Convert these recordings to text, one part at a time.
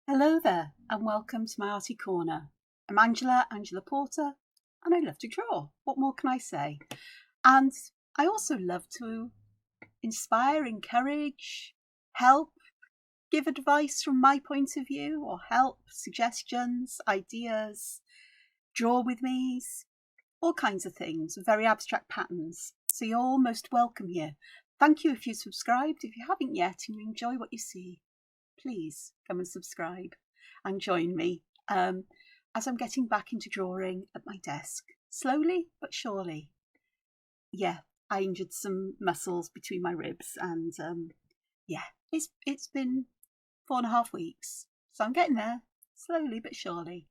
Hello there and welcome to my Arty Corner. I'm Angela Porter and I love to draw. What more can I say? And I also love to inspire, encourage, help, give advice from my point of view or help, suggestions, ideas, draw with me, all kinds of things, very abstract patterns. So you're all most welcome here. Thank you if you subscribed. If you haven't yet and you enjoy what you see, please come and subscribe and join me as I'm getting back into drawing at my desk, slowly but surely. Yeah, I injured some muscles between my ribs and yeah, it's been 4.5 weeks, so I'm getting there, slowly but surely.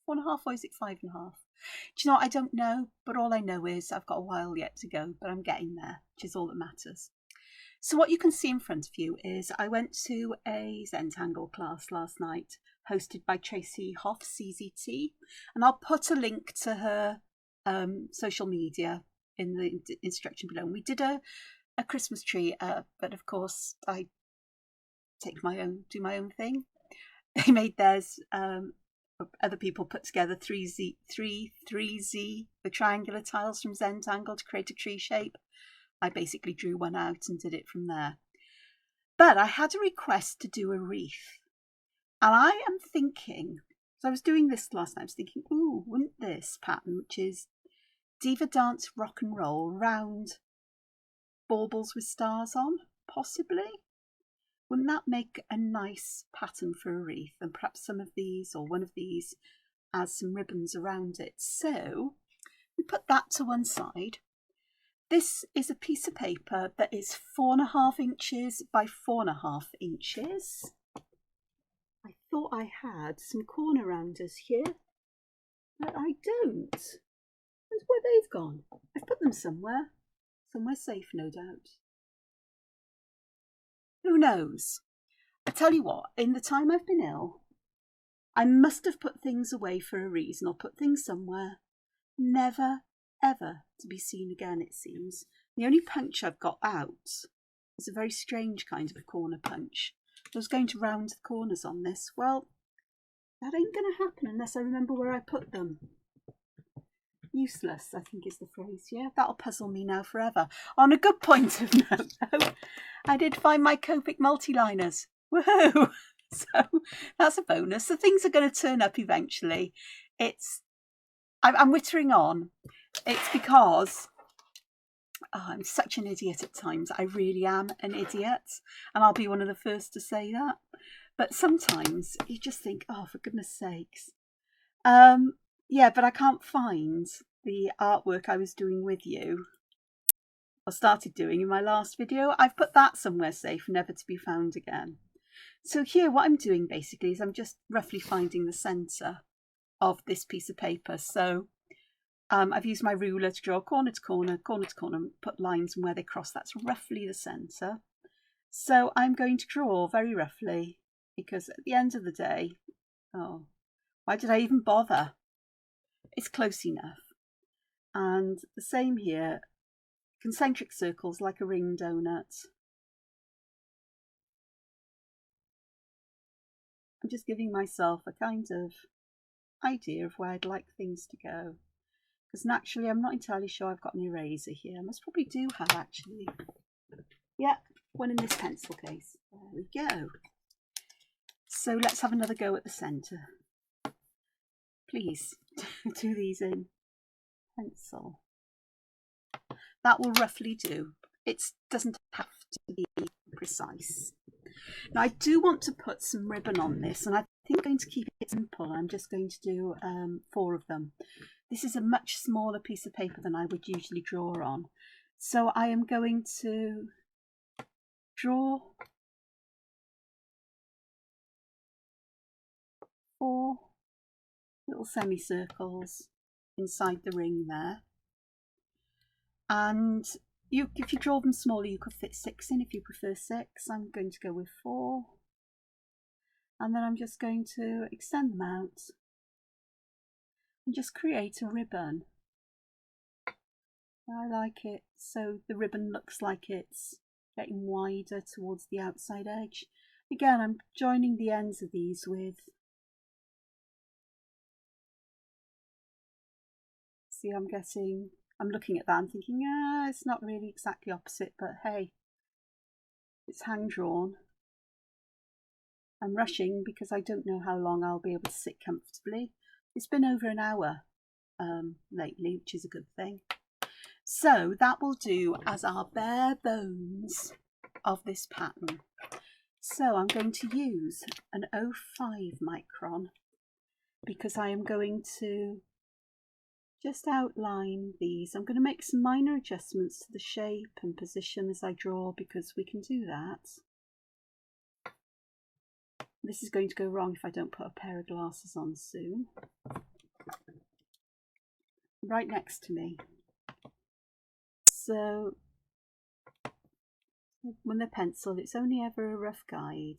4.5 or is it 5.5? Do you know what? I don't know, but all I know is I've got a while yet to go, but I'm getting there, which is all that matters. So what you can see in front of you is I went to a Zentangle class last night, hosted by Tracy Hoff, CZT, and I'll put a link to her social media in the instruction below. And we did a Christmas tree, but of course I do my own thing. They made theirs. Other people put together 3Z, the triangular tiles from Zentangle to create a tree shape. I basically drew one out and did it from there. But I had a request to do a wreath. And I am thinking, so I was doing this last night, I was thinking, ooh, wouldn't this pattern, which is Diva Dance rock and roll, round baubles with stars on, possibly? Wouldn't that make a nice pattern for a wreath? And perhaps some of these or one of these has some ribbons around it. So we put that to one side. This is a piece of paper that is 4.5 inches by 4.5 inches. I thought I had some corner rounders here, but I don't. And where they've gone? I've put them somewhere safe, no doubt. Who knows? I tell you what, in the time I've been ill, I must have put things away for a reason or put things somewhere. Never ever to be seen again, it seems. The only punch I've got out is a very strange kind of corner punch. I was going to round the corners on this. Well, that ain't going to happen unless I remember where I put them. Useless, I think is the phrase. Yeah, that'll puzzle me now forever. On a good point of note, though, I did find my Copic multi-liners. Woohoo! So that's a bonus. So things are going to turn up eventually. I'm wittering on. It's because I'm such an idiot at times. I really am an idiot. And I'll be one of the first to say that. But sometimes you just think, oh, for goodness sakes. Yeah, but I can't find the artwork I was doing with you, or started doing in my last video. I've put that somewhere safe, never to be found again. So here, what I'm doing basically is I'm just roughly finding the centre of this piece of paper. So I've used my ruler to draw corner to corner, put lines and where they cross. That's roughly the centre. So I'm going to draw very roughly because at the end of the day, oh, why did I even bother? It's close enough. And the same here, concentric circles like a ring donut. I'm just giving myself a kind of idea of where I'd like things to go. Because naturally, I'm not entirely sure I've got an eraser here. I must probably do have, actually. Yeah, one in this pencil case. There we go. So let's have another go at the centre. Please do these in pencil. That will roughly do. It doesn't have to be precise. Now I do want to put some ribbon on this, and I think I'm going to keep it simple. I'm just going to do 4 of them. This is a much smaller piece of paper than I would usually draw on. So I am going to draw 4 little semicircles inside the ring there. And if you draw them smaller, you could fit 6 in if you prefer 6. I'm going to go with 4. And then I'm just going to extend them out and just create a ribbon. I like it so the ribbon looks like it's getting wider towards the outside edge. Again, I'm joining the ends of these with, see, I'm looking at that and thinking, it's not really exactly opposite, but hey, it's hand drawn. I'm rushing because I don't know how long I'll be able to sit comfortably. It's been over an hour lately, which is a good thing. So that will do as our bare bones of this pattern. So I'm going to use an 0.5 micron because I am going to just outline these. I'm going to make some minor adjustments to the shape and position as I draw because we can do that. This is going to go wrong if I don't put a pair of glasses on soon. Right next to me. So when the pencil, it's only ever a rough guide.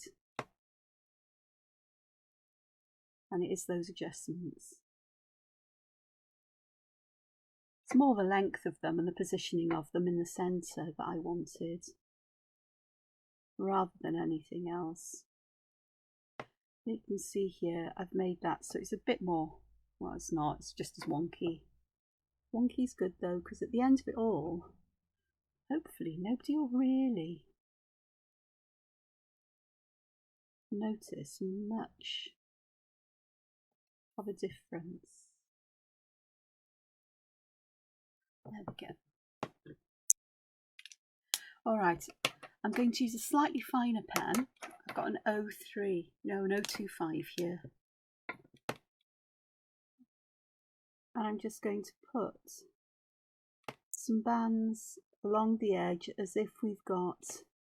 And it is those adjustments. It's more the length of them and the positioning of them in the centre that I wanted, rather than anything else. You can see here I've made that so it's a bit more, well it's not, it's just as wonky. Wonky's good though, because at the end of it all, hopefully nobody will really notice much of a difference. There we go. Alright, I'm going to use a slightly finer pen. I've got an 0.3, no, an 0.25 here. And I'm just going to put some bands along the edge as if we've got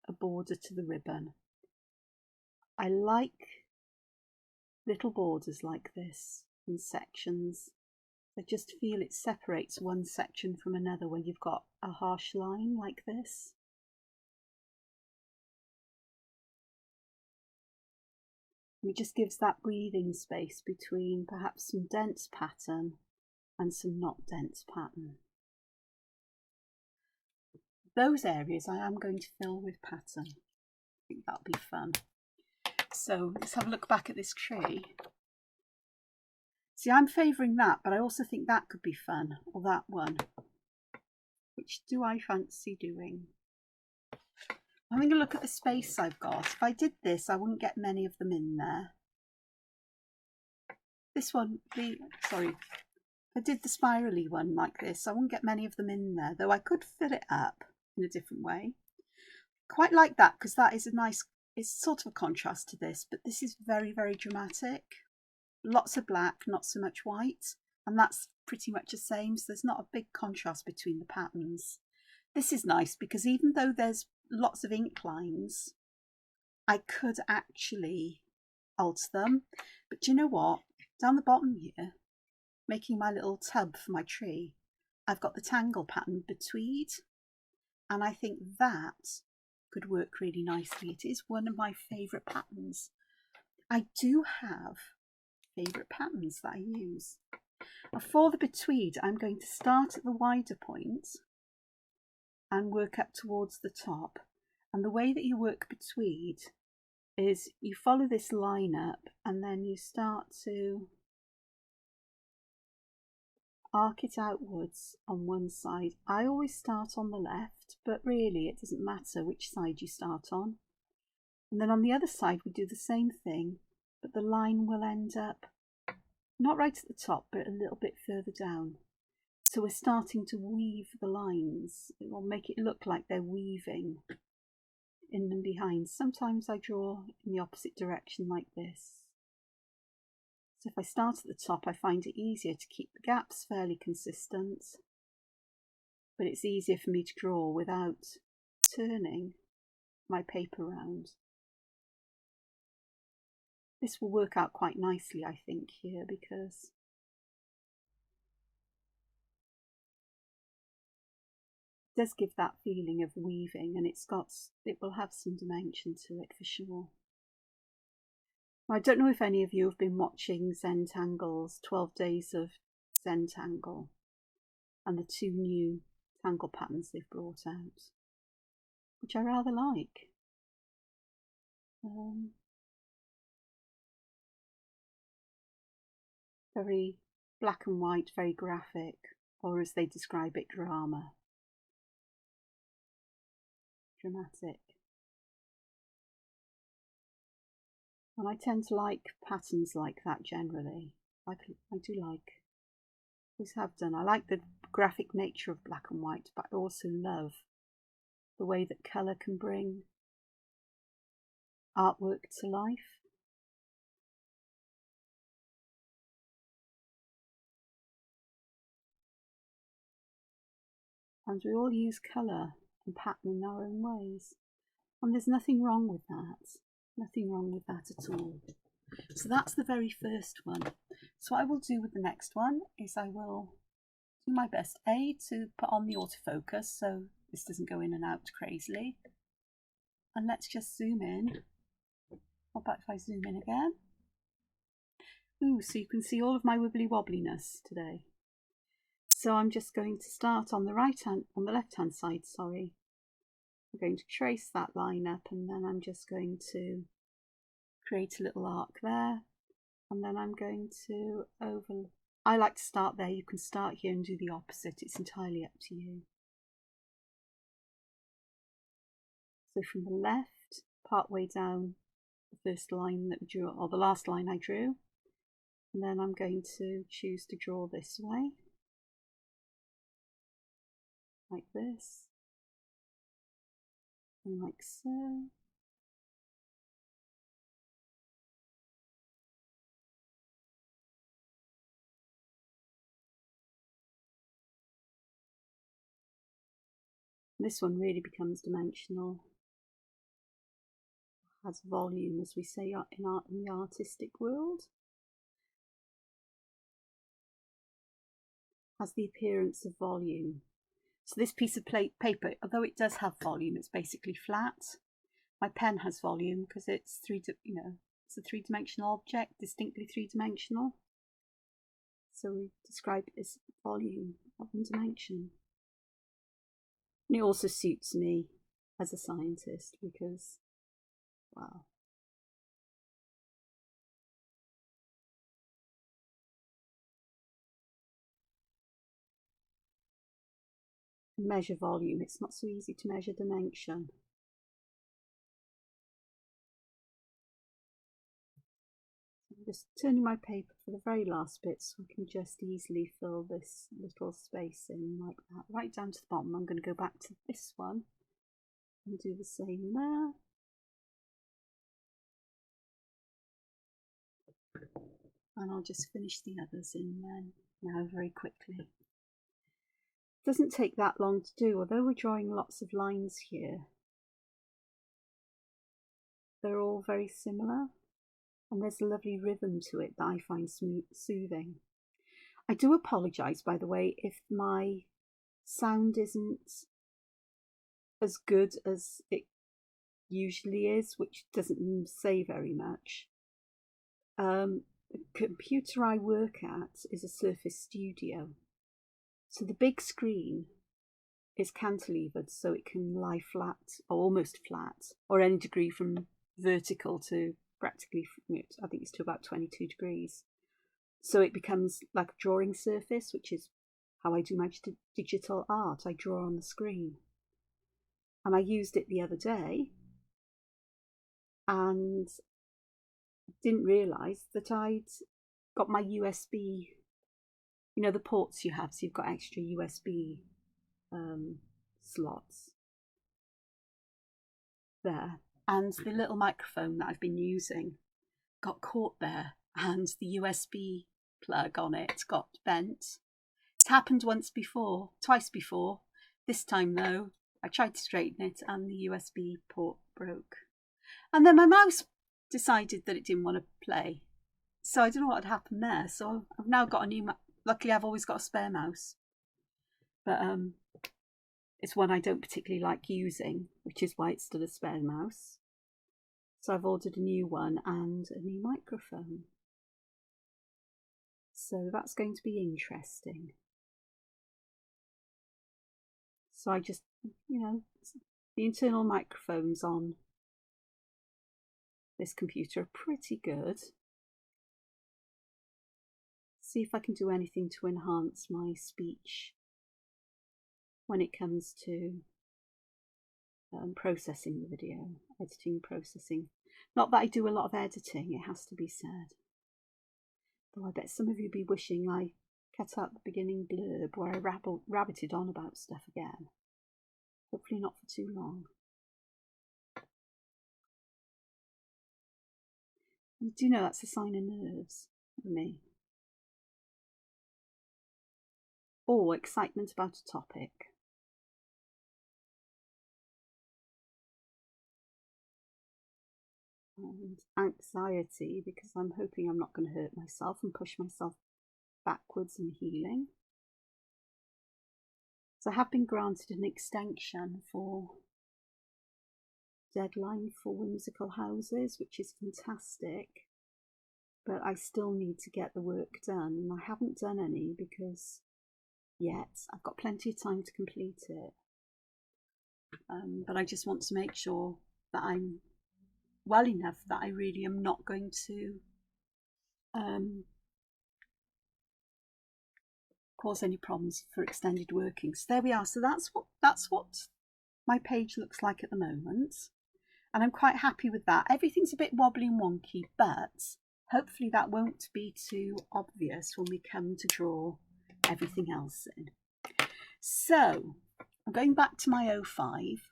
a border to the ribbon. I like little borders like this in sections. I just feel it separates one section from another when you've got a harsh line like this. And it just gives that breathing space between perhaps some dense pattern and some not dense pattern. Those areas I am going to fill with pattern. I think that'll be fun. So let's have a look back at this tree. See, I'm favouring that, but I also think that could be fun, or that one. Which do I fancy doing? I'm having a look at the space I've got. If I did this, I wouldn't get many of them in there. This one, if I did the spirally one like this, I wouldn't get many of them in there, though I could fill it up in a different way. Quite like that, because that is a nice, it's sort of a contrast to this, but this is very, very dramatic. Lots of black, not so much white, and that's pretty much the same, so there's not a big contrast between the patterns. This is nice because even though there's lots of ink lines, I could actually alter them. But do you know what? Down the bottom here, making my little tub for my tree, I've got the tangle pattern betweed, and I think that could work really nicely. It is one of my favourite patterns. I do have favourite patterns that I use. And for the betweed, I'm going to start at the wider point and work up towards the top. And the way that you work betweed is you follow this line up and then you start to arc it outwards on one side. I always start on the left, but really it doesn't matter which side you start on. And then on the other side we do the same thing, but the line will end up not right at the top, but a little bit further down. So we're starting to weave the lines. It will make it look like they're weaving in and behind. Sometimes I draw in the opposite direction like this. So if I start at the top, I find it easier to keep the gaps fairly consistent, but it's easier for me to draw without turning my paper around. This will work out quite nicely, I think, here, because it does give that feeling of weaving, and it will have some dimension to it for sure. I don't know if any of you have been watching Zentangle's 12 Days of Zentangle and the 2 new tangle patterns they've brought out, which I rather like. very black and white, very graphic, or as they describe it, dramatic. And I tend to like patterns like that generally. I do like, always have done. I like the graphic nature of black and white, but I also love the way that colour can bring artwork to life. And we all use colour and pattern in our own ways. And there's nothing wrong with that. Nothing wrong with that at all. So that's the very first one. So what I will do with the next one is I will do my best, to put on the autofocus so this doesn't go in and out crazily. And let's just zoom in. How about if I zoom in again? Ooh, so you can see all of my wibbly wobbliness today. So I'm just going to start on the left hand side, sorry. I'm going to trace that line up, and then I'm just going to create a little arc there, and then I'm going to I like to start there. You can start here and do the opposite. It's entirely up to you. So from the left, part way down the first line that we drew, or the last line I drew, and then I'm going to choose to draw this way, like this, and like so. This one really becomes dimensional, has volume, as we say in the artistic world. Has the appearance of volume. So this piece of paper, although it does have volume, it's basically flat. My pen has volume because it's it's a three-dimensional object, distinctly three-dimensional. So we describe it as volume of one dimension. And it also suits me as a scientist because, wow. Measure volume, it's not so easy to measure dimension. I'm just turning my paper for the very last bit so I can just easily fill this little space in like that, right down to the bottom. I'm going to go back to this one and do the same there. And I'll just finish the others in then now very quickly. It doesn't take that long to do, although we're drawing lots of lines here. They're all very similar, and there's a lovely rhythm to it that I find soothing. I do apologise, by the way, if my sound isn't as good as it usually is, which doesn't say very much. The computer I work at is a Surface Studio, so the big screen is cantilevered so it can lie flat, or almost flat, or any degree from vertical to practically, I think it's to about 22 degrees. So it becomes like a drawing surface, which is how I do my digital art. I draw on the screen. And I used it the other day and didn't realise that I'd got my USB, the ports you have, so you've got extra USB slots there. And the little microphone that I've been using got caught there, and the USB plug on it got bent. It's happened twice before. This time though, I tried to straighten it and the USB port broke. And then my mouse decided that it didn't want to play. So I don't know what had happened there. So I've now got a new luckily I've always got a spare mouse. But it's one I don't particularly like using, which is why it's still a spare mouse. So I've ordered a new one and a new microphone. So that's going to be interesting. So I just, the internal microphones on this computer are pretty good. see if I can do anything to enhance my speech when it comes to processing the video, editing, processing. Not that I do a lot of editing, it has to be said. Though I bet some of you be wishing I cut out the beginning blurb where I rabbited on about stuff again. Hopefully not for too long. You do know that's a sign of nerves for me. Or excitement about a topic. And anxiety because I'm hoping I'm not going to hurt myself and push myself backwards in healing. So I have been granted an extension for deadline for whimsical houses, which is fantastic, but I still need to get the work done, and I haven't done any because yet I've got plenty of time to complete it, but I just want to make sure that I'm well enough that I really am not going to cause any problems for extended working. So there we are. So that's what my page looks like at the moment. And I'm quite happy with that. Everything's a bit wobbly and wonky, but hopefully that won't be too obvious when we come to draw everything else in. So I'm going back to my 05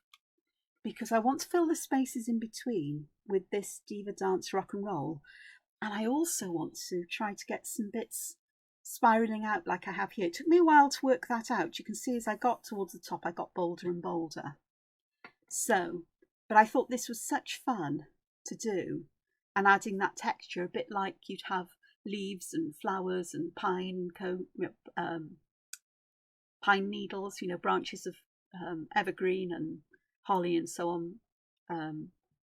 because I want to fill the spaces in between with this Diva Dance rock and roll. And I also want to try to get some bits spiraling out like I have here. It took me a while to work that out. You can see as I got towards the top, I got bolder and bolder. So, but I thought this was such fun to do, and adding that texture, a bit like you'd have leaves and flowers and pine needles, you know, branches of evergreen and holly and so on,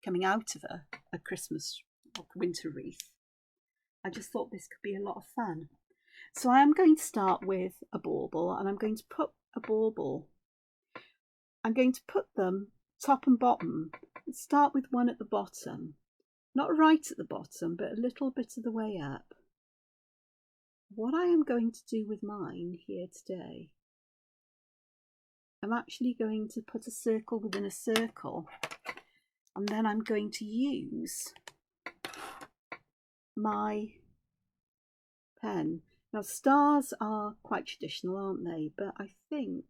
coming out of a Christmas or winter wreath. I just thought this could be a lot of fun. So I am going to start with a bauble, and I'm going to put a bauble. I'm going to put them top and bottom. Let's start with one at the bottom. Not right at the bottom, but a little bit of the way up. What I am going to do with mine here today, I'm actually going to put a circle within a circle, and then I'm going to use my pen. Now stars are quite traditional, aren't they? But I think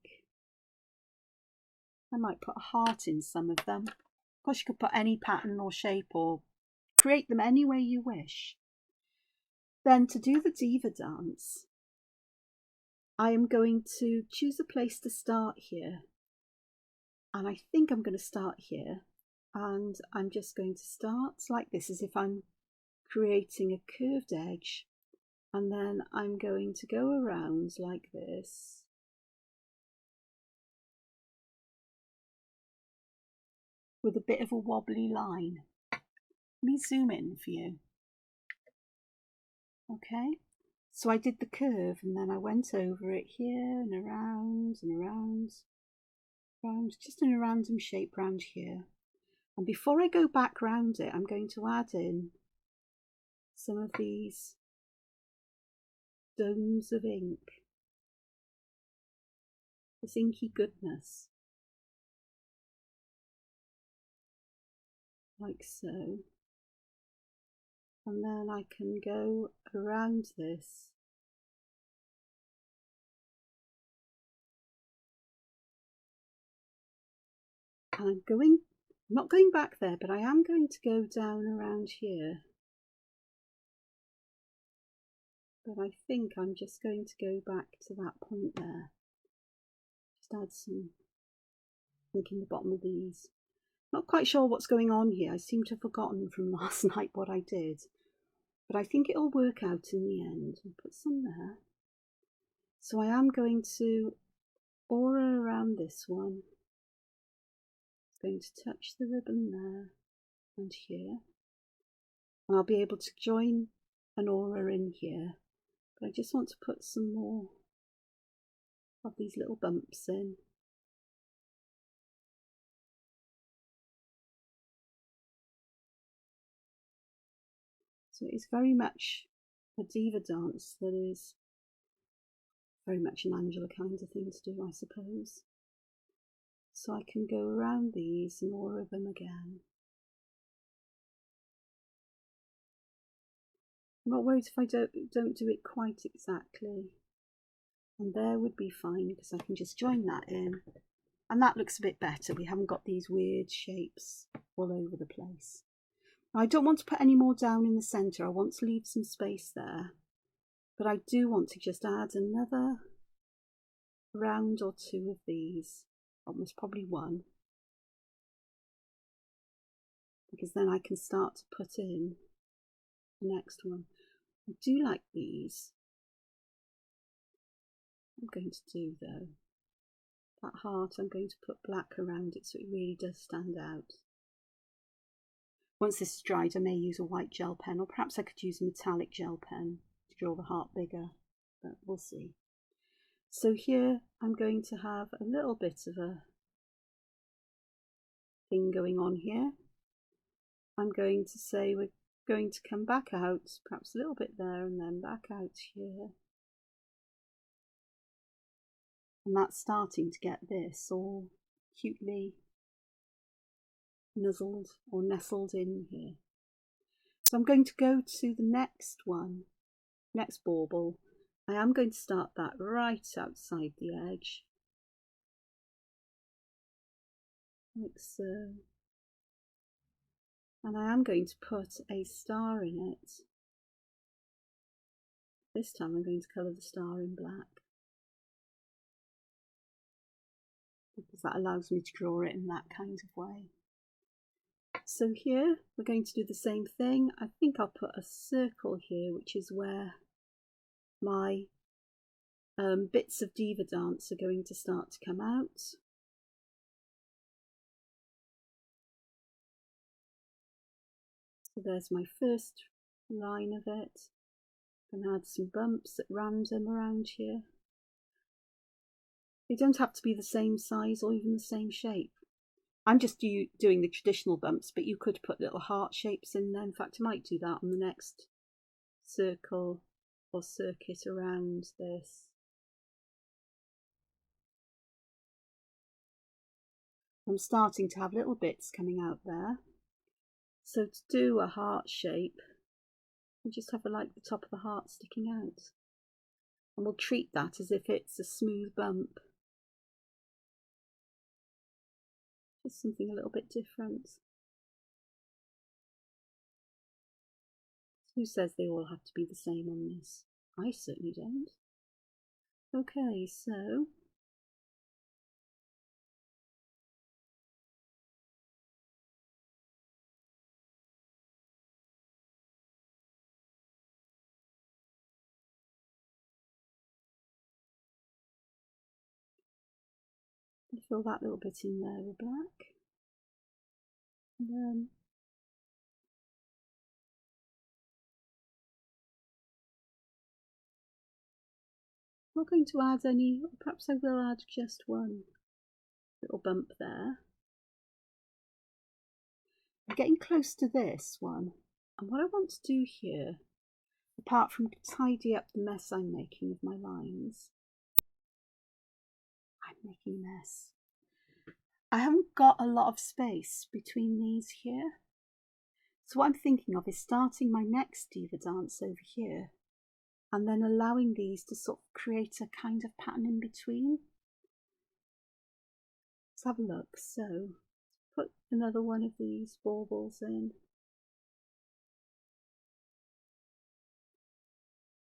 I might put a heart in some of them. Of course you could put any pattern or shape or create them any way you wish. Then to do the Diva Dance, I am going to choose a place to start here. And I think I'm going to start here. And I'm just going to start like this, as if I'm creating a curved edge. And then I'm going to go around like this. With a bit of a wobbly line. Let me zoom in for you. Okay, so I did the curve and then I went over it here and around, just in a random shape round here. And before I go back round it, I'm going to add in some of these domes of ink, this inky goodness, like so. And then I can go around this. And I'm not going back there, but I am going to go down around here. But I think I'm just going to go back to that point there. Just add some ink in the bottom of these. Not quite sure what's going on here. I seem to have forgotten from last night what I did. But I think it'll work out in the end. I'll put some there. So I am going to aura around this one. Going to touch the ribbon there and here. And I'll be able to join an aura in here. But I just want to put some more of these little bumps in. So it's very much a Diva Dance that is very much an Angela kind of thing to do, I suppose. So I can go around these and aura them again. I'm not worried if I don't do it quite exactly. And there would be fine because I can just join that in. And that looks a bit better. We haven't got these weird shapes all over the place. Now, I don't want to put any more down in the centre. I want to leave some space there. But I do want to just add another round or two of these. Almost probably one. Because then I can start to put in the next one. I do like these. I'm going to do though. That heart, I'm going to put black around it so it really does stand out. Once this is dried, I may use a white gel pen, or perhaps I could use a metallic gel pen to draw the heart bigger, but we'll see. So here I'm going to have a little bit of a thing going on here. I'm going to say we're going to come back out, perhaps a little bit there and then back out here. And that's starting to get this all cutely nuzzled or nestled in here. So I'm going to go to the next one, next bauble. I am going to start that right outside the edge, like so. And I am going to put a star in it. This time I'm going to colour the star in black, because that allows me to draw it in that kind of way. So here we're going to do the same thing. I think I'll put a circle here, which is where my bits of Diva Dance are going to start to come out. So there's my first line of it. I'm going to add some bumps at random around here. They don't have to be the same size or even the same shape. I'm just doing the traditional bumps, but you could put little heart shapes in there. In fact, I might do that on the next circle or circuit around this. I'm starting to have little bits coming out there. So to do a heart shape, you just have like the top of the heart sticking out. And we'll treat that as if it's a smooth bump. Just something a little bit different. Who says they all have to be the same on this? I certainly don't. Okay, so I'll fill that little bit in there with black. And then I'm not going to add any, perhaps I will add just one little bump there. I'm getting close to this one, and what I want to do here, apart from tidy up the mess I'm making with my lines, I'm making a mess. I haven't got a lot of space between these here, so what I'm thinking of is starting my next Diva Dance over here and then allowing these to sort of create a kind of pattern in between. Let's have a look. So put another one of these baubles in,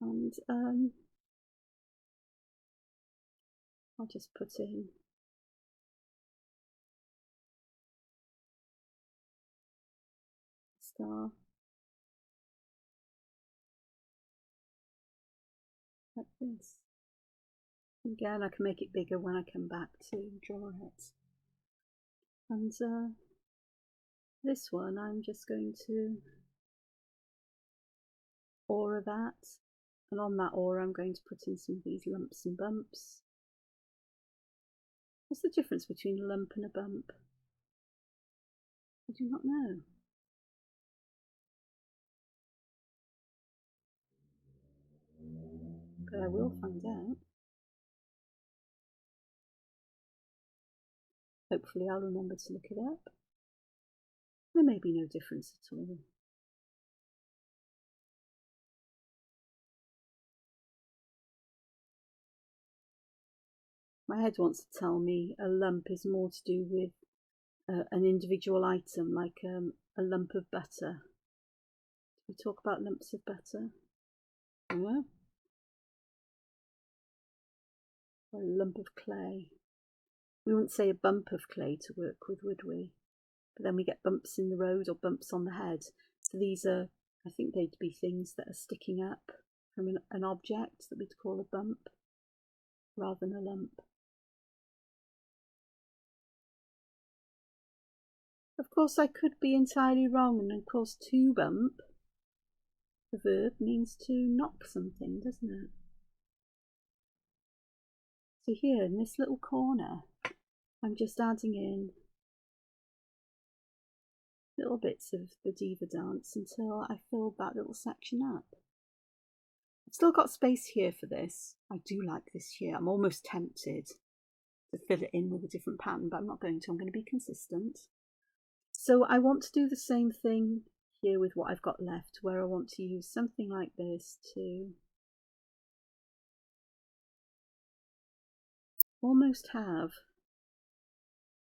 and I'll just put in a star like this. Again, I can make it bigger when I come back to draw it. And this one, I'm just going to aura that, and on that aura I'm going to put in some of these lumps and bumps. What's the difference between a lump and a bump? I do not know. but I will find out. Hopefully I'll remember to look it up. There may be no difference at all. My head wants to tell me a lump is more to do with an individual item, like a lump of butter. Do we talk about lumps of butter? Yeah. Or a lump of clay. We wouldn't say a bump of clay to work with, would we? But then we get bumps in the road or bumps on the head. So these are, I think they'd be things that are sticking up from an object that we'd call a bump rather than a lump. Of course, I could be entirely wrong, and of course, to bump, the verb means to knock something, doesn't it? So here in this little corner, I'm just adding in little bits of the Diva Dance until I fill that little section up. I've still got space here for this. I do like this here. I'm almost tempted to fill it in with a different pattern, but I'm not going to. I'm going to be consistent. So I want to do the same thing here with what I've got left, where I want to use something like this to almost have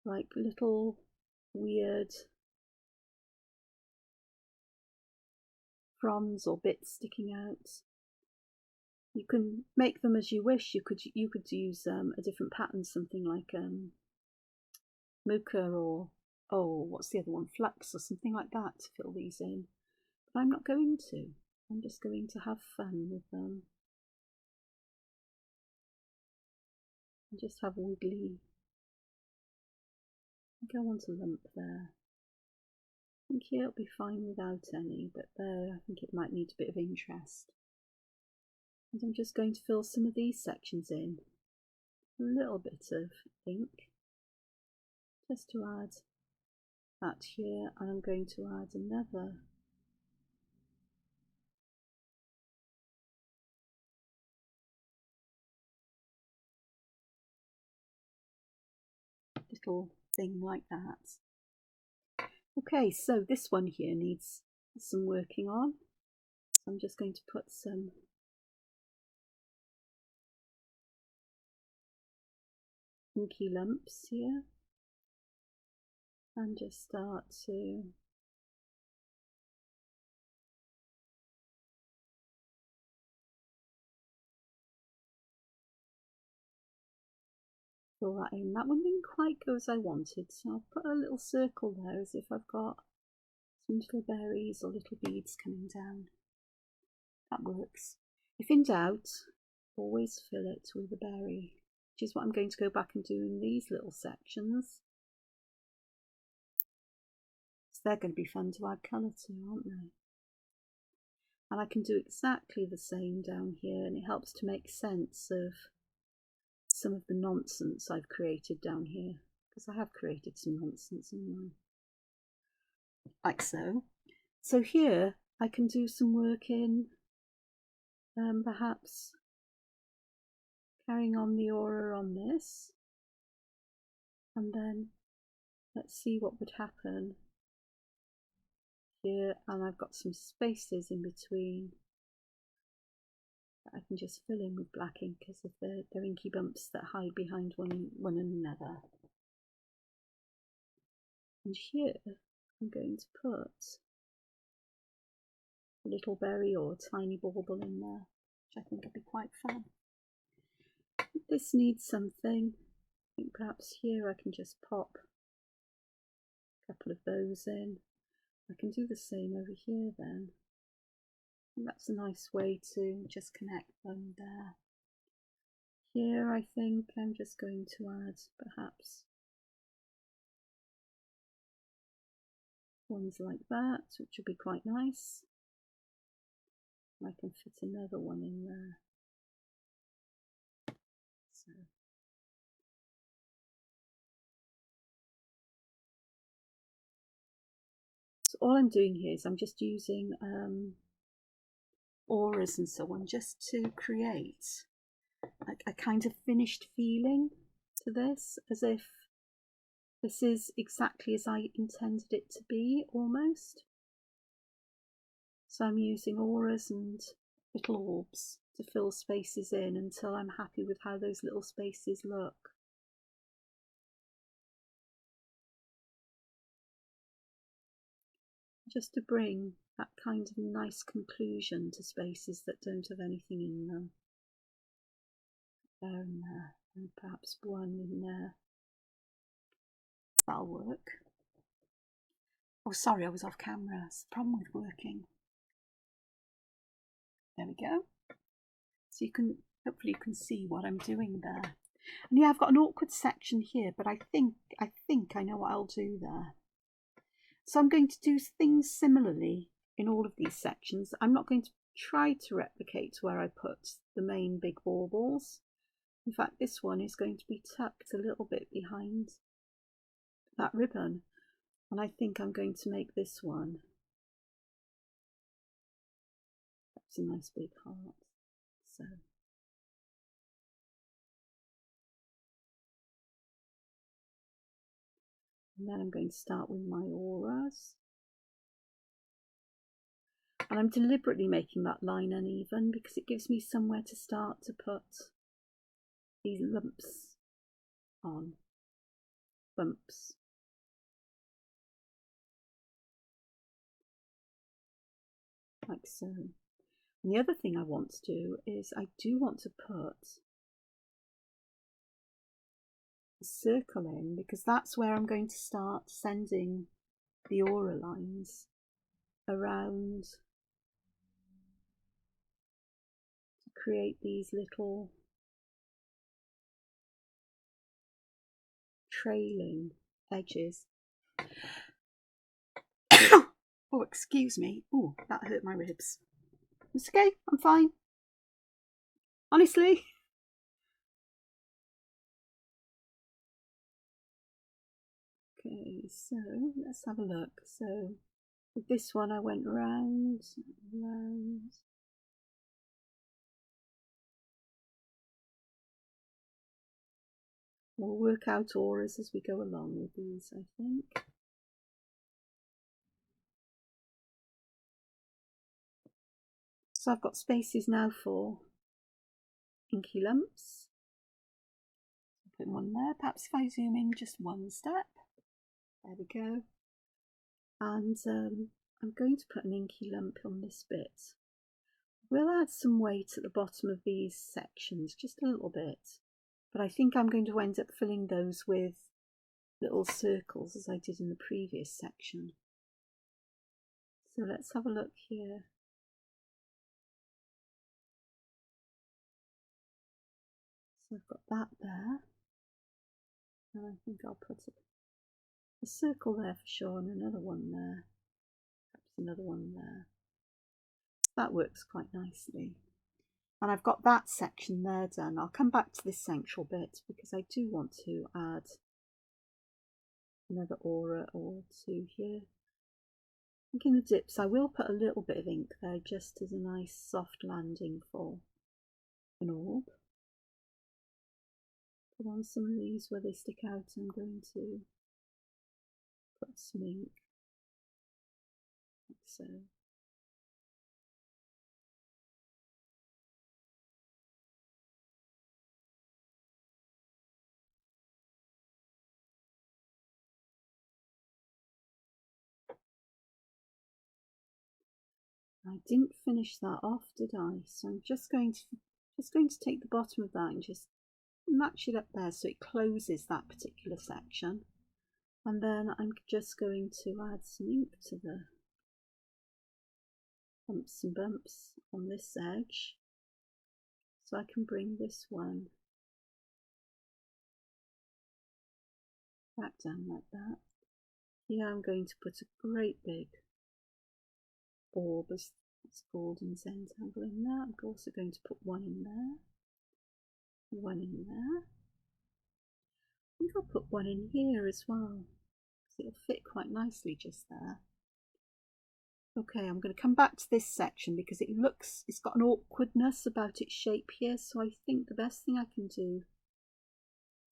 like little weird fronds or bits sticking out. You can make them as you wish. You could use a different pattern, something like mocha or what's the other one, flax or something like that to fill these in. But I'm not going to. I'm just going to have fun with them and just have wiggly. I think I want a lump there. I think here it'll be fine without any, but there I think it might need a bit of interest. And I'm just going to fill some of these sections in. A little bit of ink, just to add that here, and I'm going to add another little thing like that. Okay, so this one here needs some working on. So I'm just going to put some inky lumps here and just start to fill that in. That one didn't quite go as I wanted, so I'll put a little circle there as if I've got some little berries or little beads coming down. That works. If in doubt, always fill it with a berry, which is what I'm going to go back and do in these little sections. So they're going to be fun to add colour to, aren't they? And I can do exactly the same down here, and it helps to make sense of some of the nonsense I've created down here, because I have created some nonsense in there, like so. So here I can do some work in perhaps carrying on the aura on this, and then let's see what would happen here. And I've got some spaces in between that I can just fill in with black ink as if they're inky bumps that hide behind one another. And here I'm going to put a little berry or a tiny bauble in there, which I think would be quite fun. This needs something. I think perhaps here I can just pop a couple of those in. I can do the same over here then. And that's a nice way to just connect them there. Here I think I'm just going to add perhaps ones like that, which would be quite nice. I can fit another one in there. So all I'm doing here is I'm just using auras and so on, just to create a kind of finished feeling to this, as if this is exactly as I intended it to be, almost. So I'm using auras and little orbs to fill spaces in until I'm happy with how those little spaces look. Just to bring that kind of nice conclusion to spaces that don't have anything in them. There and there, and perhaps one in there. That'll work. Oh, sorry, I was off camera. It's the problem with working. There we go. So you can, hopefully you can see what I'm doing there. And yeah, I've got an awkward section here, but I think I know what I'll do there. So I'm going to do things similarly in all of these sections. I'm not going to try to replicate where I put the main big baubles. In fact, this one is going to be tucked a little bit behind that ribbon. And I think I'm going to make this one. That's a nice big heart. So. And then I'm going to start with my auras. And I'm deliberately making that line uneven because it gives me somewhere to start to put these lumps on. Bumps. Like so. And the other thing I want to do is I do want to put a circle in, because that's where I'm going to start sending the aura lines around to create these little trailing edges. Oh, excuse me. Oh, that hurt my ribs. It's okay, I'm fine. Honestly. Okay, so let's have a look. So with this one I went round, round. We'll work out auras as we go along with these, I think. So I've got spaces now for inky lumps. Put one there. Perhaps if I zoom in just one step. There we go. And I'm going to put an inky lump on this bit. We'll add some weight at the bottom of these sections, just a little bit. But I think I'm going to end up filling those with little circles as I did in the previous section. So let's have a look here. So I've got that there. And I think I'll put a circle there for sure, and another one there. Perhaps another one there. That works quite nicely. And I've got that section there done. I'll come back to this central bit because I do want to add another aura or two here. I think in the dips I will put a little bit of ink there just as a nice soft landing for an orb. Put on some of these where they stick out. I'm going to put some ink like so. I didn't finish that off, did I? So I'm just going to take the bottom of that and just match it up there so it closes that particular section. And then I'm just going to add some ink to the bumps and bumps on this edge. So I can bring this one back down like that. Here I'm going to put a great big orb, as it's called in Zentangle, in there. I'm also going to put one in there, one in there. I think I'll put one in here as well, because it'll fit quite nicely just there. Okay, I'm going to come back to this section because it's got an awkwardness about its shape here, so I think the best thing I can do to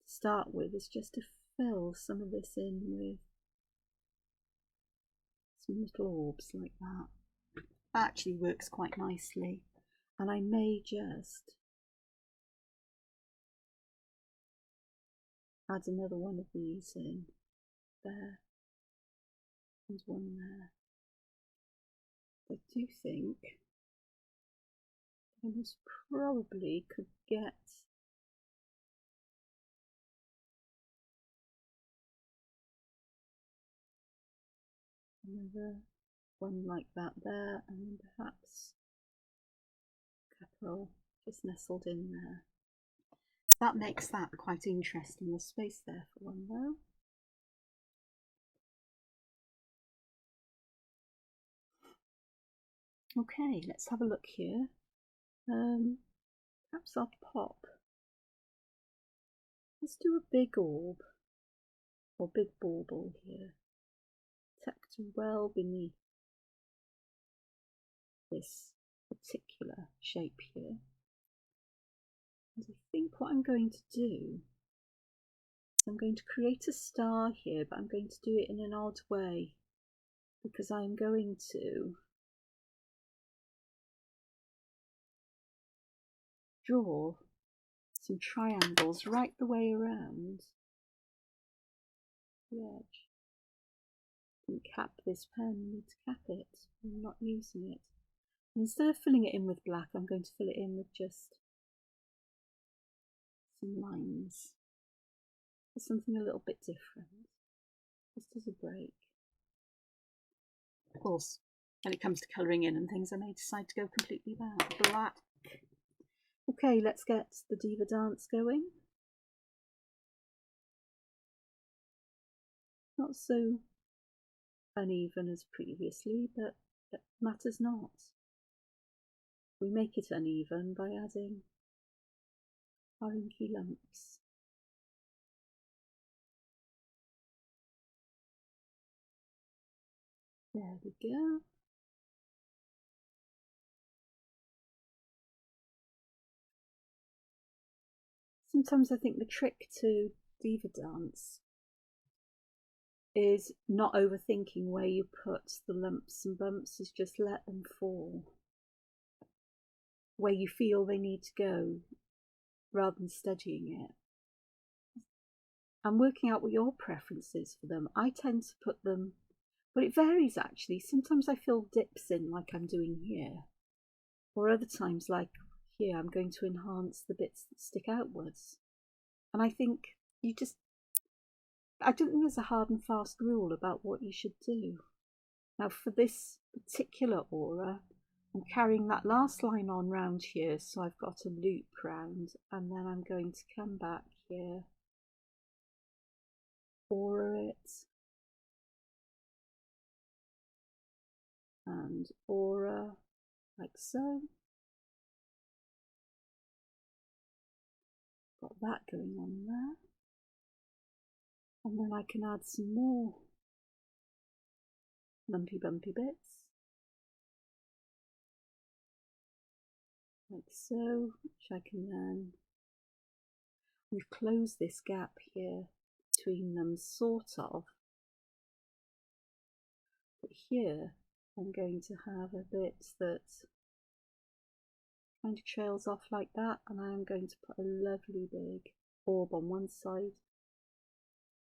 start with is just to fill some of this in with some little orbs like that. That actually works quite nicely, and I may just add another one of these in there and one there. I do think I most probably could get another one like that there, and perhaps a couple just nestled in there. That makes that quite interesting. There's space there for one though. Okay, let's have a look here. Perhaps I'll pop. Let's do a big orb or big bauble here, tucked well beneath this particular shape here. And I think what I'm going to do is I'm going to create a star here, but I'm going to do it in an odd way because I'm going to draw some triangles right the way around the edge and cap this pen. Need to cap it. I'm not using it. And instead of filling it in with black, I'm going to fill it in with just some lines. For something a little bit different, just as a break. Of course, when it comes to colouring in and things, I may decide to go completely black. Okay, let's get the Diva Dance going. Not so uneven as previously, but that matters not. We make it uneven by adding our inky lumps. There we go. Sometimes I think the trick to Diva Dance is not overthinking where you put the lumps and bumps, is just let them fall where you feel they need to go rather than studying it. And working out what your preference is for them. I tend to put them, but it varies actually. Sometimes I fill dips in like I'm doing here, or other times like here I'm going to enhance the bits that stick outwards. And I think I don't think there's a hard and fast rule about what you should do. Now for this particular aura, I'm carrying that last line on round here, so I've got a loop round, and then I'm going to come back here, aura it, and aura, like so. Got that going on there. And then I can add some more lumpy bumpy bits, like so, which I can then, we've closed this gap here between them, sort of. But here I'm going to have a bit that kind of trails off like that, and I'm going to put a lovely big orb on one side,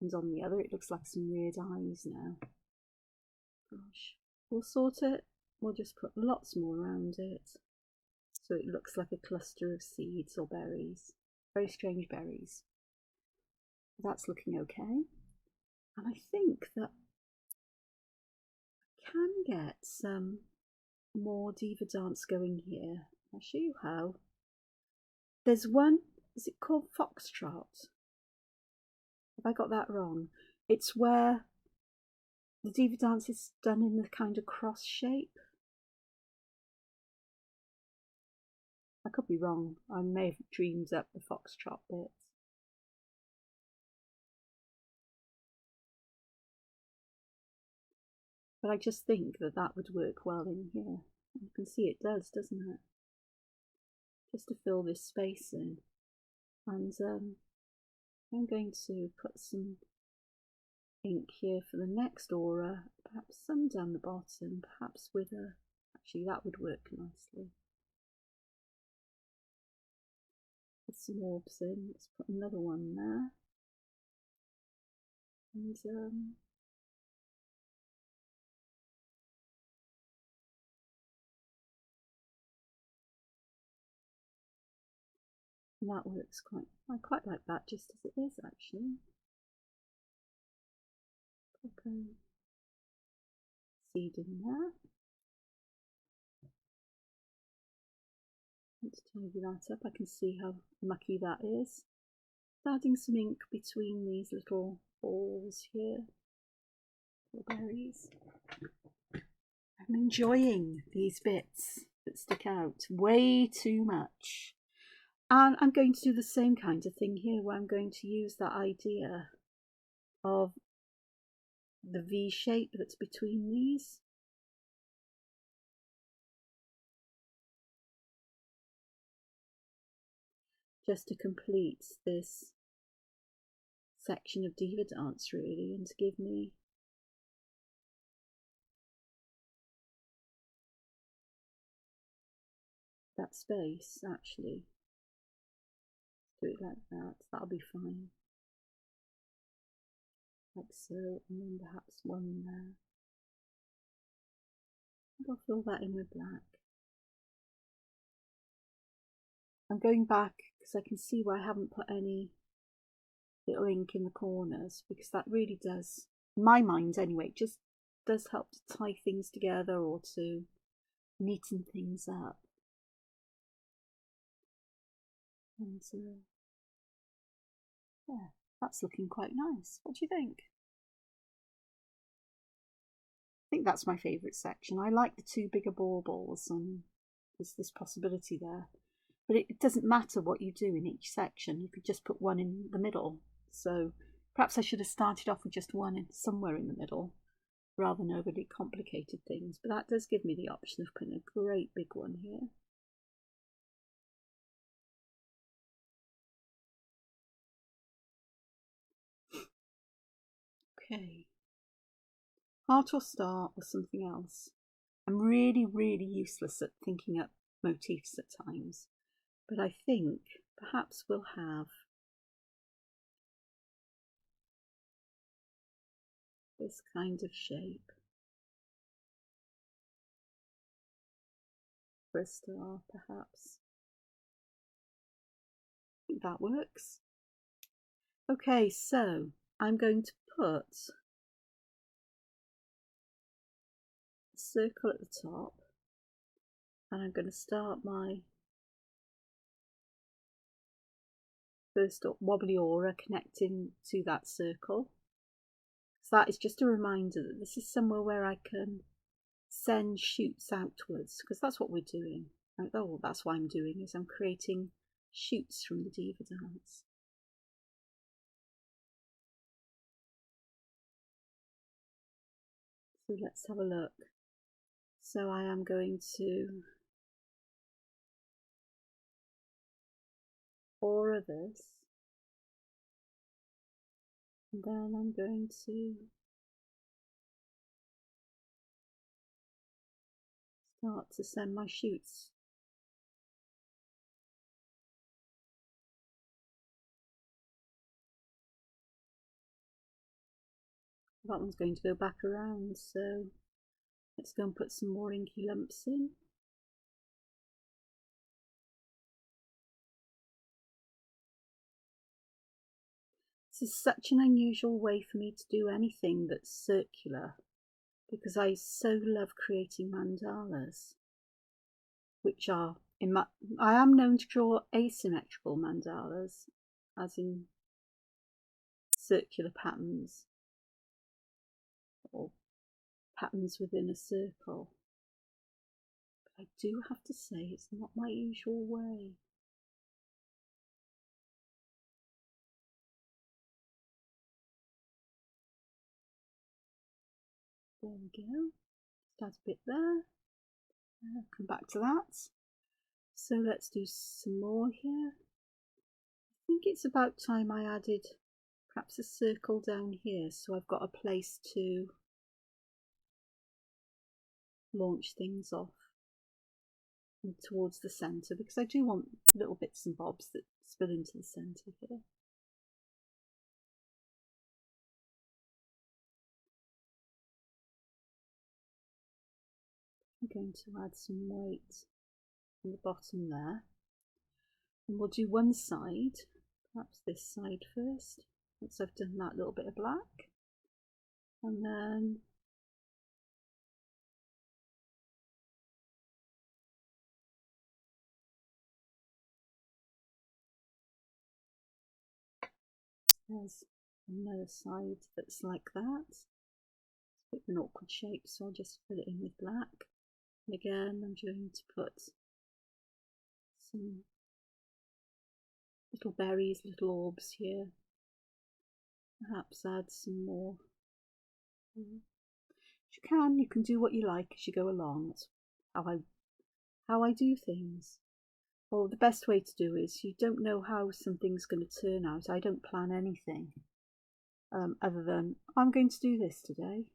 and on the other it looks like some weird eyes now. Gosh, we'll sort it, we'll just put lots more around it so it looks like a cluster of seeds or berries, very strange berries. That's looking okay, and I think that I can get some more Diva Dance going here. I'll show you how. There's one, is it called Foxtrot? Have I got that wrong? It's where the Diva Dance is done in the kind of cross shape. I could be wrong. I may have dreamed up the Foxtrot bit. but I just think that that would work well in here. You can see it does, doesn't it? Just to fill this space in. And I'm going to put some ink here for the next aura, perhaps some down the bottom, perhaps with a, actually that would work nicely. Put some orbs in, let's put another one there. And that works I quite like that just as it is actually. Pop a seed in there. Let's tidy that up. I can see how mucky that is. Adding some ink between these little balls here, little berries. I'm enjoying these bits that stick out way too much. And I'm going to do the same kind of thing here, where I'm going to use that idea of the V shape that's between these. Just to complete this section of Diva Dance really, and to give me that space actually. Do it like that, that'll be fine. Like so, and then perhaps one there. And I'll fill that in with black. I'm going back because I can see where I haven't put any little ink in the corners, because that really does, in my mind anyway, it just does help to tie things together or to neaten things up. And yeah, that's looking quite nice. What do you think? I think that's my favourite section. I like the two bigger baubles, and there's this possibility there. But it doesn't matter what you do in each section. You could just put one in the middle. So perhaps I should have started off with just one somewhere in the middle, rather than overly complicated things. But that does give me the option of putting a great big one here. Okay. Heart or star or something else. I'm really, really useless at thinking up motifs at times. But I think perhaps we'll have this kind of shape for a star, perhaps. I think that works. Okay, so I'm going to put a circle at the top, and I'm going to start my first wobbly aura connecting to that circle. So that is just a reminder that this is somewhere where I can send shoots outwards, because that's what we're doing. Oh, that's what I'm doing, is I'm creating shoots from the Diva Dance. So let's have a look. So I am going to aura this, and then I'm going to start to send my shoots. That one's going to go back around, so let's go and put some more inky lumps in. This is such an unusual way for me to do anything that's circular, because I so love creating mandalas, which are, I am known to draw asymmetrical mandalas, as in circular patterns, or patterns within a circle. But I do have to say it's not my usual way. There we go. Just add a bit there. I'll come back to that. So let's do some more here. I think it's about time I added perhaps a circle down here, so I've got a place to launch things off and towards the centre, because I do want little bits and bobs that spill into the centre here. I'm going to add some white on the bottom there, and we'll do one side, perhaps this side first, once I've done that little bit of black, and then there's another side that's like that. It's a bit of an awkward shape, so I'll just fill it in with black. And again, I'm going to put some little berries, little orbs here. Perhaps add some more. If you can do what you like as you go along. That's how I do things. Well, the best way to do is, you don't know how something's going to turn out. I don't plan anything other than I'm going to do this today,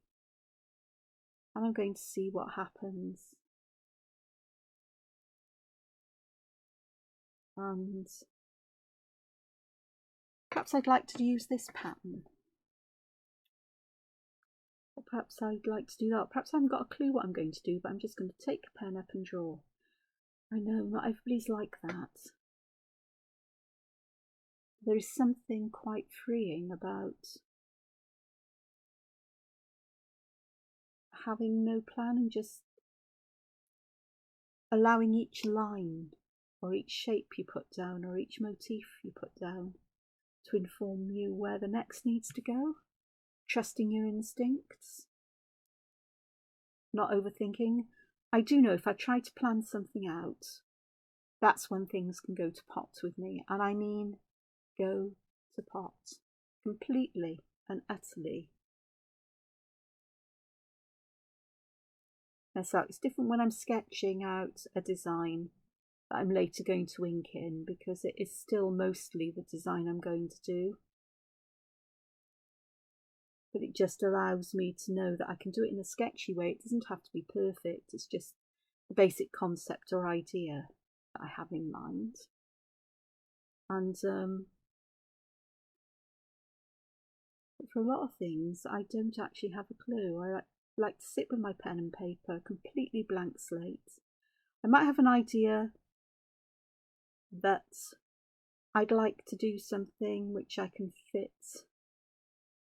and I'm going to see what happens. And perhaps I'd like to use this pattern, or perhaps I'd like to do that. Perhaps I haven't got a clue what I'm going to do, but I'm just going to take a pen up and draw. I know not everybody's like that. There is something quite freeing about having no plan and just allowing each line or each shape you put down or each motif you put down to inform you where the next needs to go. Trusting your instincts, not overthinking. I do know if I try to plan something out, that's when things can go to pot with me. And I mean go to pot completely and utterly. And so it's different when I'm sketching out a design that I'm later going to ink in, because it is still mostly the design I'm going to do. But it just allows me to know that I can do it in a sketchy way. It doesn't have to be perfect. It's just the basic concept or idea that I have in mind. And for a lot of things, I don't actually have a clue. I like to sit with my pen and paper, completely blank slate. I might have an idea that I'd like to do something which I can fit,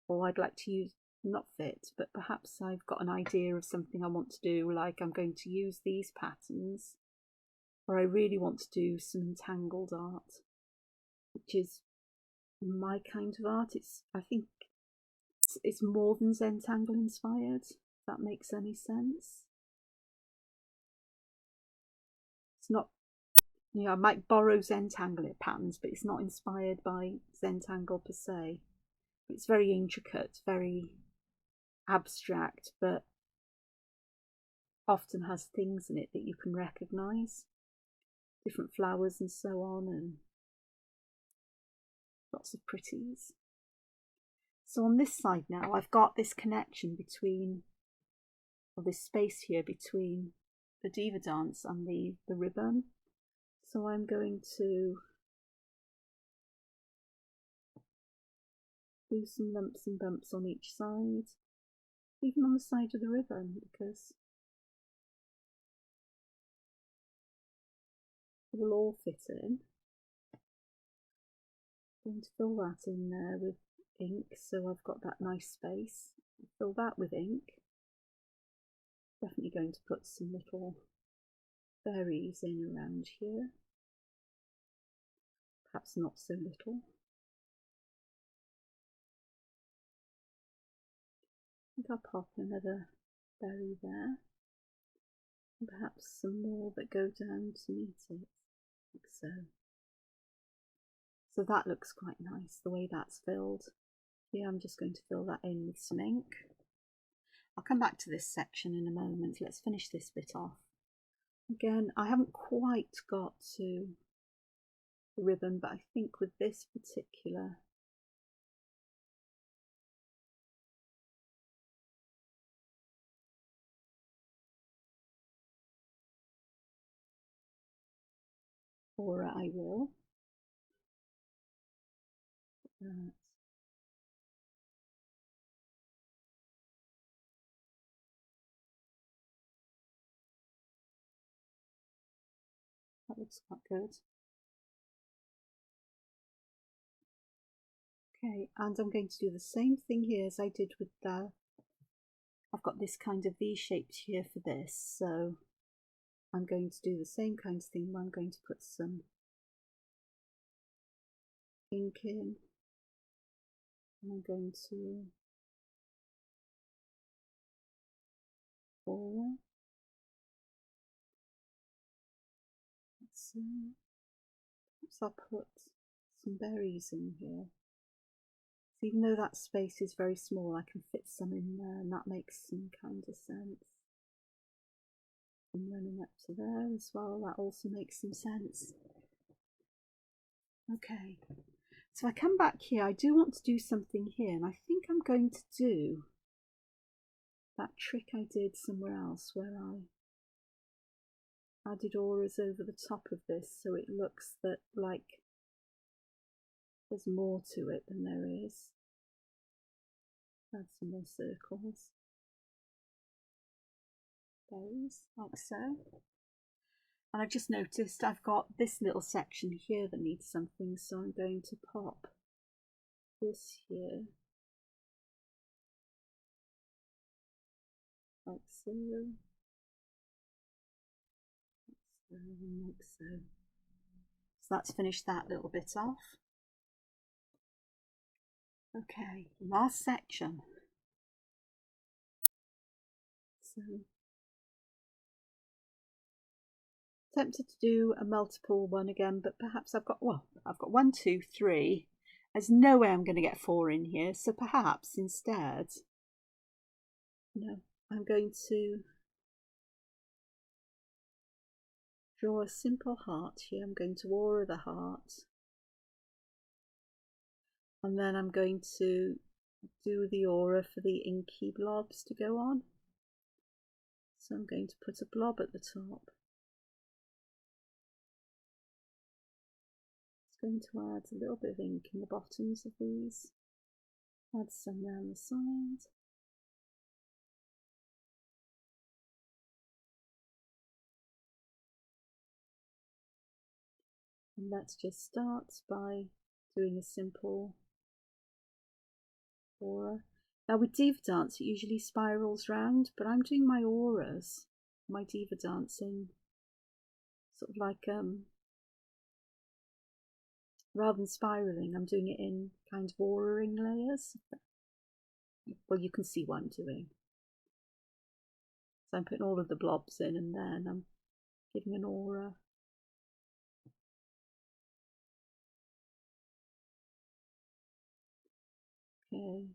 or I'd like to use, not fit, but perhaps I've got an idea of something I want to do, like I'm going to use these patterns, or I really want to do some entangled art, which is my kind of art. I think it's more than Zentangle inspired, if that makes any sense. It's not, I might borrow Zentangle patterns, but it's not inspired by Zentangle per se. It's very intricate, very abstract, but often has things in it that you can recognise. Different flowers and so on, and lots of pretties. So on this side now, I've got this connection between, or this space here between the Diva Dance and the ribbon. So I'm going to do some lumps and bumps on each side, even on the side of the ribbon, because it will all fit in. I'm going to fill that in there with ink, so I've got that nice space. Fill that with ink. Definitely going to put some little berries in around here. Perhaps not so little. I think I'll pop another berry there. And perhaps some more that go down to meet it, like so. So that looks quite nice, the way that's filled. Here I'm just going to fill that in with some ink. I'll come back to this section in a moment. Let's finish this bit off. Again, I haven't quite got to the ribbon, but I think with this particular aura I will. That looks quite good. Okay, and I'm going to do the same thing here as I did with the, I've got this kind of V-shaped here for this, so I'm going to do the same kind of thing where I'm going to put some ink in, and I'm going to aura. Let's see. Perhaps I'll put some berries in here. So even though that space is very small, I can fit some in there, and that makes some kind of sense. And running up to there as well, that also makes some sense. Okay, so I come back here. I do want to do something here, and I think I'm going to do that trick I did somewhere else where I added auras over the top of this, so it looks that like there's more to it than there is. Add some more circles. Those, like so. And I've just noticed I've got this little section here that needs something, so I'm going to pop this here, like so, like so. So that's finished that little bit off. Okay, last section. So, tempted to do a multiple one again, but perhaps I've got 1, 2, 3. There's no way I'm going to get 4 in here, so perhaps instead, no, I'm going to draw a simple heart here. I'm going to aura the heart, and then I'm going to do the aura for the inky blobs to go on. So I'm going to put a blob at the top. It's going to add a little bit of ink in the bottoms of these. Add some around the side. And let's just start by doing a simple aura. Now with Diva Dance it usually spirals round, but I'm doing my auras, my Diva Dance in sort of like rather than spiraling, I'm doing it in kind of aura-ing layers. Well, you can see what I'm doing. So I'm putting all of the blobs in, and then I'm giving an aura. Okay.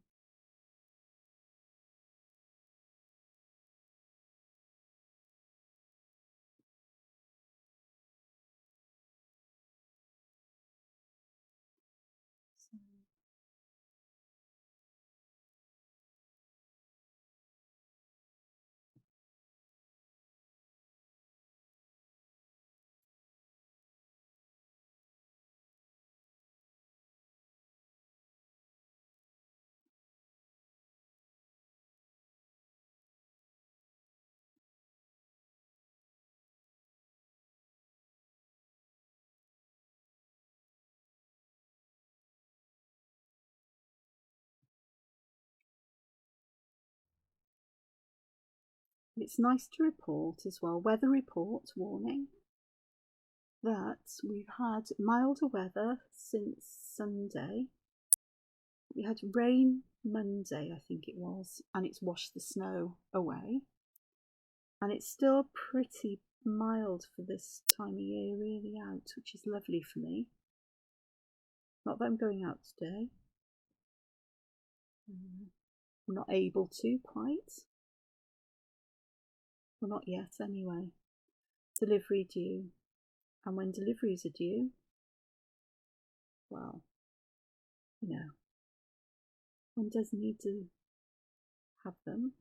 So it's nice to report as well, weather report warning, that we've had milder weather since Sunday. We had rain Monday, I think it was, and it's washed the snow away. And it's still pretty mild for this time of year really out, which is lovely for me. Not that I'm going out today. I'm not able to quite. Well, not yet anyway. Delivery due. And when deliveries are due, well, you know, one does need to have them.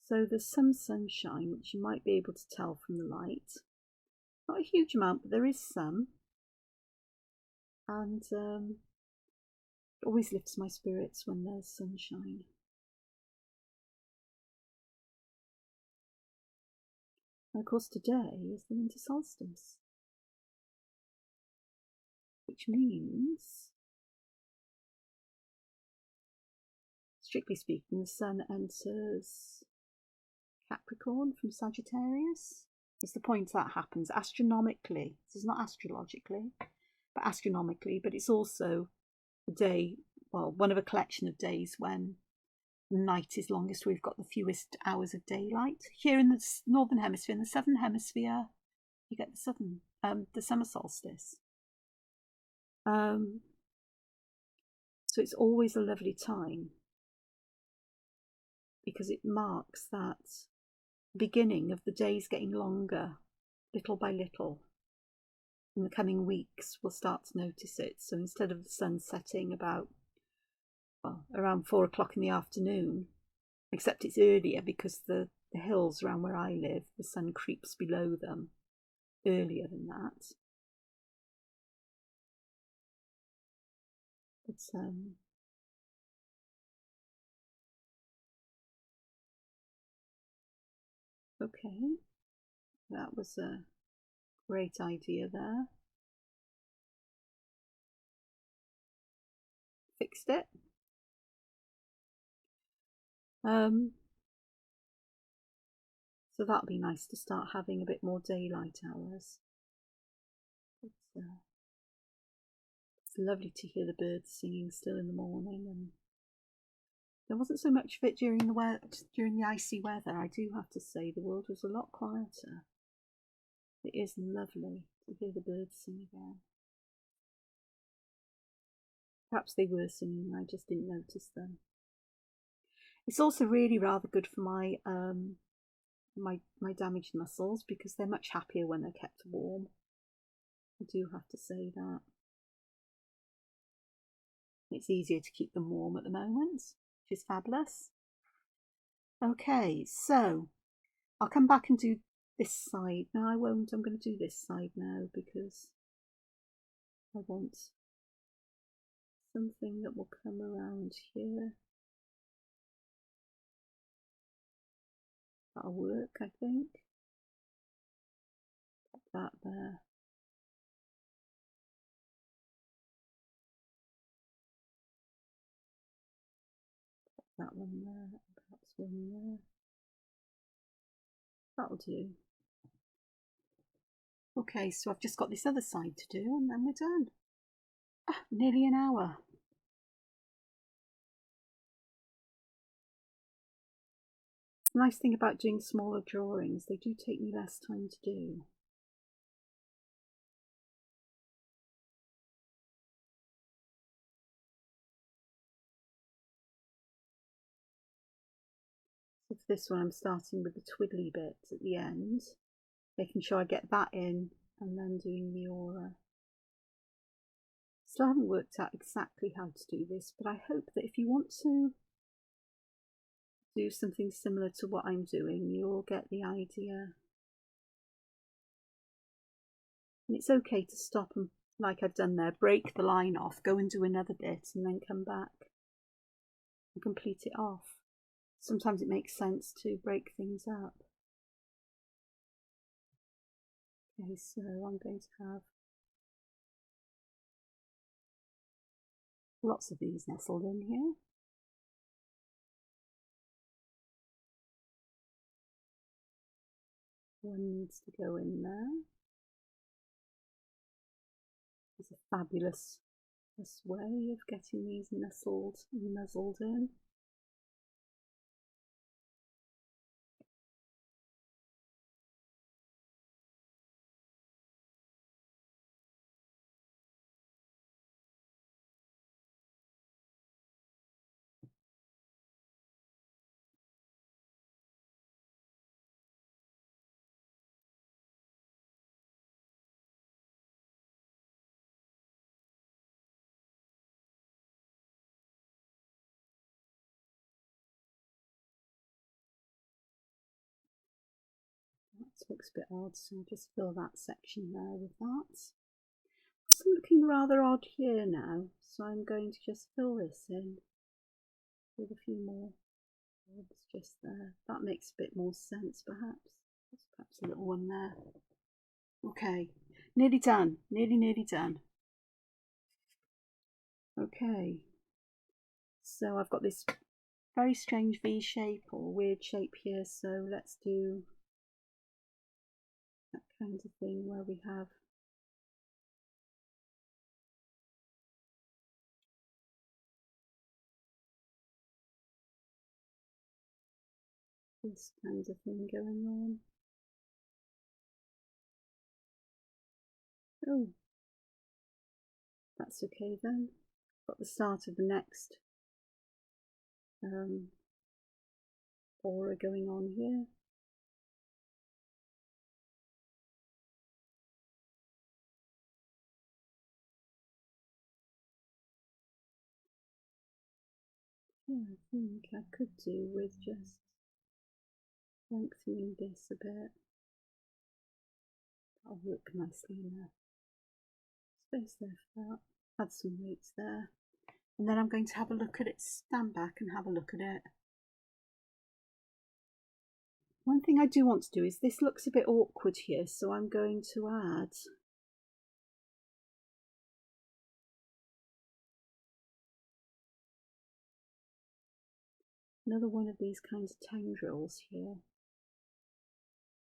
So there's some sunshine, which you might be able to tell from the light. Not a huge amount, but there is some. And it always lifts my spirits when there's sunshine. And of course today is the winter solstice, which means, strictly speaking, the sun enters Capricorn from Sagittarius. It's the point that happens astronomically. This is not astrologically, but astronomically. But it's also the day, well, one of a collection of days when the night is longest. We've got the fewest hours of daylight here in the northern hemisphere. In the southern hemisphere, you get the summer solstice. So it's always a lovely time because it marks that beginning of the days getting longer, little by little. In the coming weeks, we'll start to notice it. So instead of the sun setting about, well, around 4 o'clock in the afternoon, except it's earlier because the hills around where I live, the sun creeps below them earlier than that. It's okay. That was a great idea there. Fixed it. So that'll be nice to start having a bit more daylight hours. It's lovely to hear the birds singing still in the morning, and there wasn't so much of it during the icy weather. I do have to say the world was a lot quieter. It is lovely to hear the birds sing again. Perhaps they were singing and I just didn't notice them. It's also really rather good for my my damaged muscles because they're much happier when they're kept warm. I do have to say that. It's easier to keep them warm at the moment, which is fabulous. Okay, so I'll come back and do this side. No, I won't. I'm going to do this side now because I want something that will come around here. That'll work, I think. Put that there. Put that one there. Perhaps one there. That'll do. Okay, so I've just got this other side to do and then we're done. Nearly an hour. The nice thing about doing smaller drawings, they do take me less time to do. So for this one I'm starting with the twiddly bit at the end, making sure I get that in and then doing the aura. Still haven't worked out exactly how to do this, but I hope that if you want to do something similar to what I'm doing, you'll get the idea. And it's okay to stop and, like I've done there, break the line off, go and do another bit and then come back and complete it off. Sometimes it makes sense to break things up. Okay, so I'm going to have lots of these nestled in here. One needs to go in there. It's a fabulous way of getting these nestled and nuzzled in. looks a bit odd, so I'll just fill that section there with that. It's looking rather odd here now, so I'm going to just fill this in with a few more orbs just there. That makes a bit more sense, perhaps. There's perhaps a little one there. Okay, nearly done, nearly done. Okay, so I've got this very strange V shape or weird shape here, so let's do that kind of thing where we have this kind of thing going on. Oh, that's okay then. Got the start of the next aura going on here. Yeah, I think I could do with just lengthening this a bit. That'll look nicely in there. Space there for that. Add some roots there. And then I'm going to have a look at it, stand back and have a look at it. One thing I do want to do is this looks a bit awkward here, so I'm going to add another one of these kinds of tendrils here.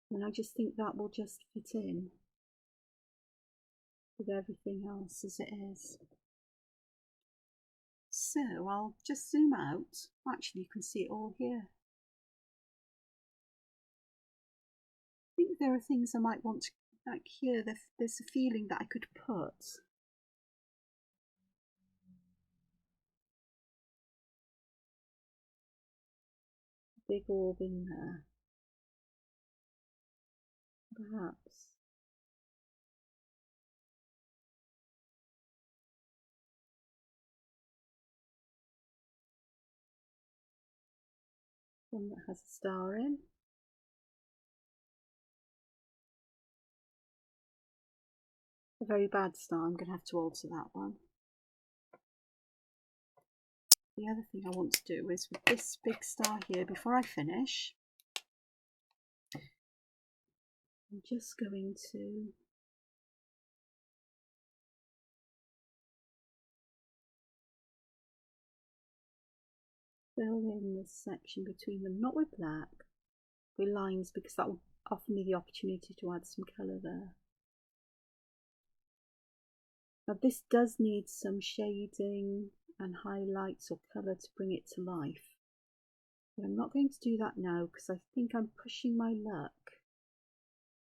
And I just think that will just fit in with everything else as it is. So I'll just zoom out. Actually, you can see it all here. I think there are things I might want to, like here, there's a feeling that I could put a big orb in there. Perhaps. One that has a star in. A very bad star, I'm going to have to alter that one. The other thing I want to do is with this big star here, before I finish, I'm just going to fill in this section between them, not with black, with lines, because that will offer me the opportunity to add some colour there. Now this does need some shading and highlights or colour to bring it to life. But I'm not going to do that now because I think I'm pushing my luck.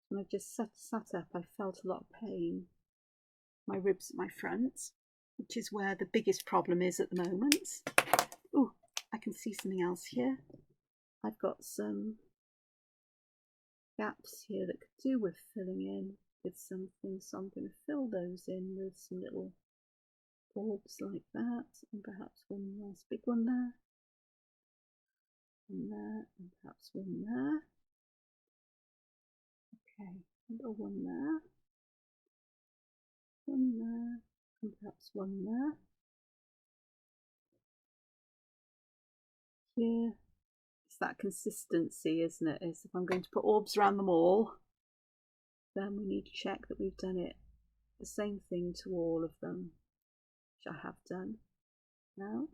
When I just sat up, I felt a lot of pain. My ribs at my front, which is where the biggest problem is at the moment. Oh, I can see something else here. I've got some gaps here that could do with filling in with something, so I'm going to fill those in with some little orbs like that, and perhaps one nice big one there, and there, and perhaps one there. Okay, a little one there, and perhaps one there. Here, it's that consistency, isn't it? Is if I'm going to put orbs around them all, then we need to check that we've done it the same thing to all of them, which I have done now.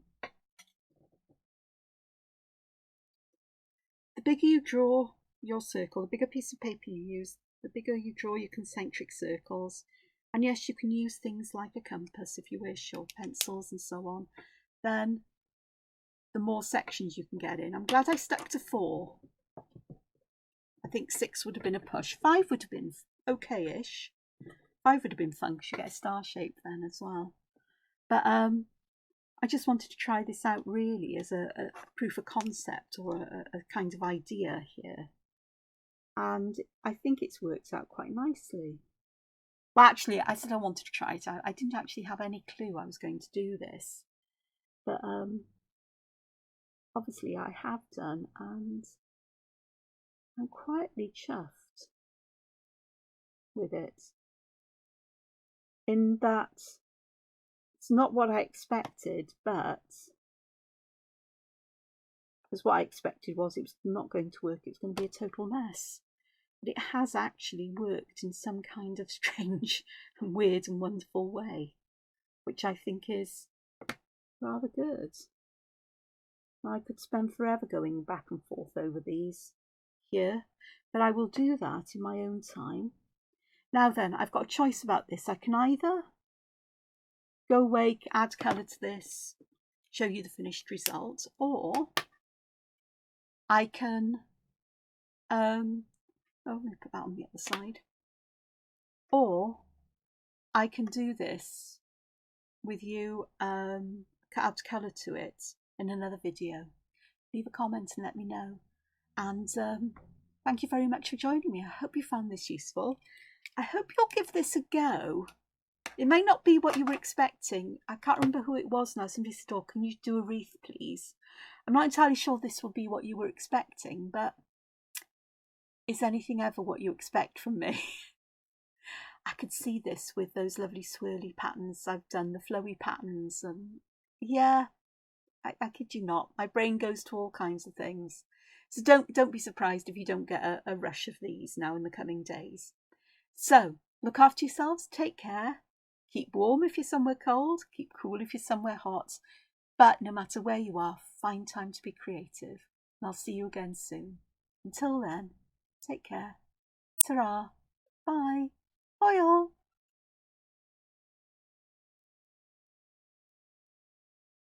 The bigger you draw your circle, the bigger piece of paper you use, the bigger you draw your concentric circles. And yes, you can use things like a compass if you wish, or pencils and so on. Then the more sections you can get in. I'm glad I stuck to 4. I think 6 would have been a push. 5 would have been okay-ish. 5 would have been fun because you get a star shape then as well. But I just wanted to try this out really as a proof of concept or a kind of idea here. And I think it's worked out quite nicely. Well, actually, I said I wanted to try it out. I didn't actually have any clue I was going to do this. But obviously I have done, and I'm quietly chuffed. with it, in that it's not what I expected, but because what I expected was it was not going to work, it was going to be a total mess. But it has actually worked in some kind of strange and weird and wonderful way, which I think is rather good. I could spend forever going back and forth over these here, but I will do that in my own time. Now then, I've got a choice about this. I can either go away, add colour to this, show you the finished result, or I can, let me put that on the other side, or I can do this with you, add colour to it in another video. Leave a comment and let me know. And thank you very much for joining me. I hope you found this useful. I hope you'll give this a go. It may not be what you were expecting. I can't remember who it was now. Somebody said, oh, can you do a wreath, please? I'm not entirely sure this will be what you were expecting, but is anything ever what you expect from me? I could see this with those lovely swirly patterns I've done, the flowy patterns, and yeah, I kid you not, my brain goes to all kinds of things. So don't be surprised if you don't get a rush of these now in the coming days. So look after yourselves, take care, keep warm if you're somewhere cold, keep cool if you're somewhere hot, but no matter where you are, find time to be creative. And I'll see you again soon. Until then, take care. Ta-ra. Bye. Bye all.